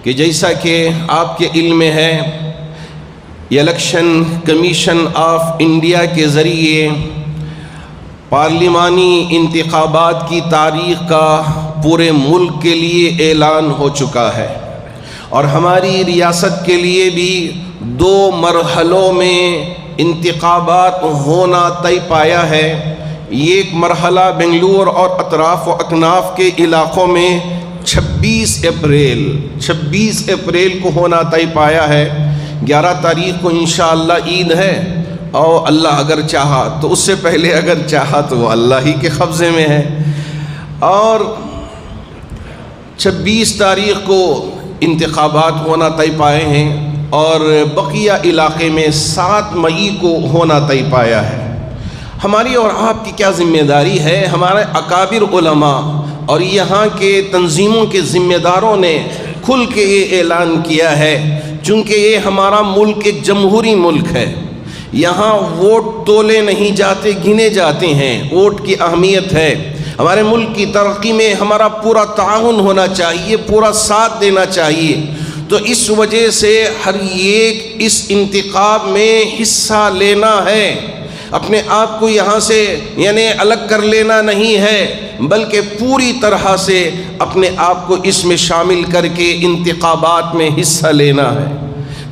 کہ جیسا کہ آپ کے علم میں ہے، الیکشن کمیشن آف انڈیا کے ذریعے پارلیمانی انتخابات کی تاریخ کا پورے ملک کے لیے اعلان ہو چکا ہے، اور ہماری ریاست کے لیے بھی 2 مرحلوں میں انتخابات ہونا طے پایا ہے۔ ایک مرحلہ بنگلور اور اطراف و اکناف کے علاقوں میں 26 اپریل کو ہونا طے پایا ہے۔ 11 تاریخ کو انشاءاللہ عید ہے، اور اللہ اگر چاہا تو اس سے پہلے اگر چاہا تو وہ اللہ ہی کے قبضے میں ہے۔ اور 26 تاریخ کو انتخابات ہونا طے پائے ہیں، اور بقیہ علاقے میں 7 مئی کو ہونا طے پایا ہے۔ ہماری اور آپ کی کیا ذمہ داری ہے؟ ہمارے اکابر علماء اور یہاں کے تنظیموں کے ذمہ داروں نے کھل کے یہ اعلان کیا ہے، چونکہ یہ ہمارا ملک ایک جمہوری ملک ہے، یہاں ووٹ تولے نہیں جاتے، گنے جاتے ہیں۔ ووٹ کی اہمیت ہے، ہمارے ملک کی ترقی میں ہمارا پورا تعاون ہونا چاہیے، پورا ساتھ دینا چاہیے۔ تو اس وجہ سے ہر ایک اس انتخاب میں حصہ لینا ہے، اپنے آپ کو یہاں سے یعنی الگ کر لینا نہیں ہے، بلکہ پوری طرح سے اپنے آپ کو اس میں شامل کر کے انتخابات میں حصہ لینا ہے،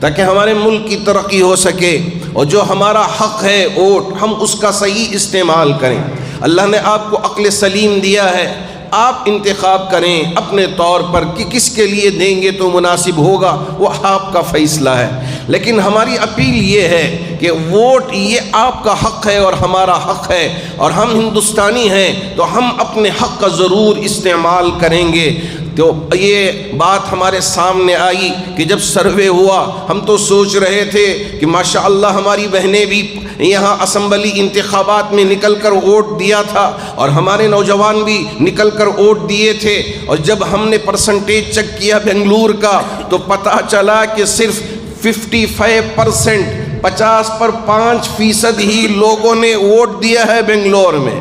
تاکہ ہمارے ملک کی ترقی ہو سکے، اور جو ہمارا حق ہے ووٹ، ہم اس کا صحیح استعمال کریں۔ اللہ نے آپ کو عقل سلیم دیا ہے، آپ انتخاب کریں اپنے طور پر کہ کس کے لیے دیں گے تو مناسب ہوگا، وہ آپ کا فیصلہ ہے۔ لیکن ہماری اپیل یہ ہے کہ ووٹ یہ آپ کا حق ہے اور ہمارا حق ہے، اور ہم ہندوستانی ہیں تو ہم اپنے حق کا ضرور استعمال کریں گے۔ تو یہ بات ہمارے سامنے آئی کہ جب سروے ہوا، ہم تو سوچ رہے تھے کہ ماشاءاللہ ہماری بہنیں بھی یہاں اسمبلی انتخابات میں نکل کر ووٹ دیا تھا، اور ہمارے نوجوان بھی نکل کر ووٹ دیے تھے، اور جب ہم نے پرسنٹیج چیک کیا بنگلور کا تو پتہ چلا کہ صرف 55%، 50 پر 5% ہی لوگوں نے ووٹ دیا ہے بنگلور میں۔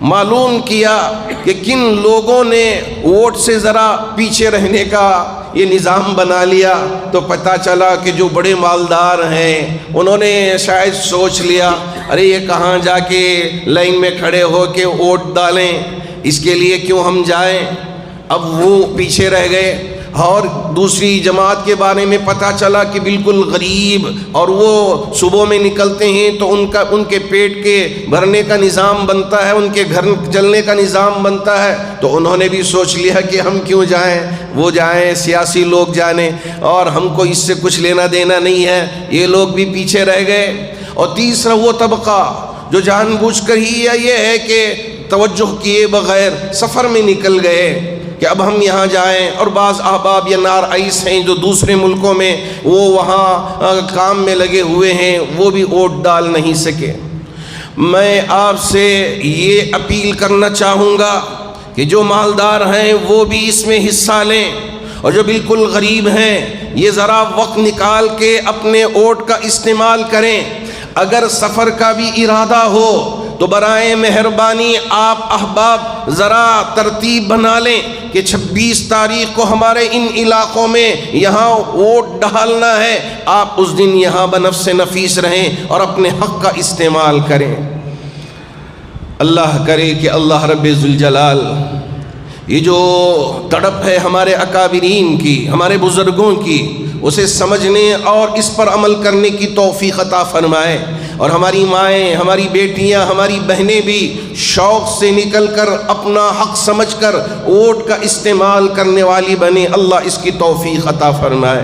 معلوم کیا کہ کن لوگوں نے ووٹ سے ذرا پیچھے رہنے کا یہ نظام بنا لیا، تو پتہ چلا کہ جو بڑے مالدار ہیں انہوں نے شاید سوچ لیا ارے یہ کہاں جا کے لائن میں کھڑے ہو کے ووٹ ڈالیں، اس کے لیے کیوں ہم جائیں۔ اب وہ پیچھے رہ گئے، اور دوسری جماعت کے بارے میں پتہ چلا کہ بالکل غریب، اور وہ صبح میں نکلتے ہیں تو ان کے پیٹ کے بھرنے کا نظام بنتا ہے، ان کے گھر چلنے کا نظام بنتا ہے، تو انہوں نے بھی سوچ لیا کہ ہم کیوں جائیں، وہ جائیں، سیاسی لوگ جانے، اور ہم کو اس سے کچھ لینا دینا نہیں ہے۔ یہ لوگ بھی پیچھے رہ گئے۔ اور تیسرا وہ طبقہ جو جان بوجھ کر ہی یہ ہے کہ توجہ کیے بغیر سفر میں نکل گئے کہ اب ہم یہاں جائیں، اور بعض احباب یا نارئیس ہیں جو دوسرے ملکوں میں وہ وہاں کام میں لگے ہوئے ہیں، وہ بھی ووٹ ڈال نہیں سکے۔ میں آپ سے یہ اپیل کرنا چاہوں گا کہ جو مالدار ہیں وہ بھی اس میں حصہ لیں، اور جو بالکل غریب ہیں یہ ذرا وقت نکال کے اپنے ووٹ کا استعمال کریں۔ اگر سفر کا بھی ارادہ ہو تو برائے مہربانی آپ احباب ذرا ترتیب بنا لیں کہ 26 تاریخ کو ہمارے ان علاقوں میں یہاں ووٹ ڈالنا ہے، آپ اس دن یہاں بنفس نفیس رہیں اور اپنے حق کا استعمال کریں۔ اللہ کرے کہ اللہ رب ذوالجلال یہ جو تڑپ ہے ہمارے اکابرین کی، ہمارے بزرگوں کی، اسے سمجھنے اور اس پر عمل کرنے کی توفیق عطا فرمائے، اور ہماری مائیں، ہماری بیٹیاں، ہماری بہنیں بھی شوق سے نکل کر اپنا حق سمجھ کر ووٹ کا استعمال کرنے والی بنے۔ اللہ اس کی توفیق عطا فرمائے۔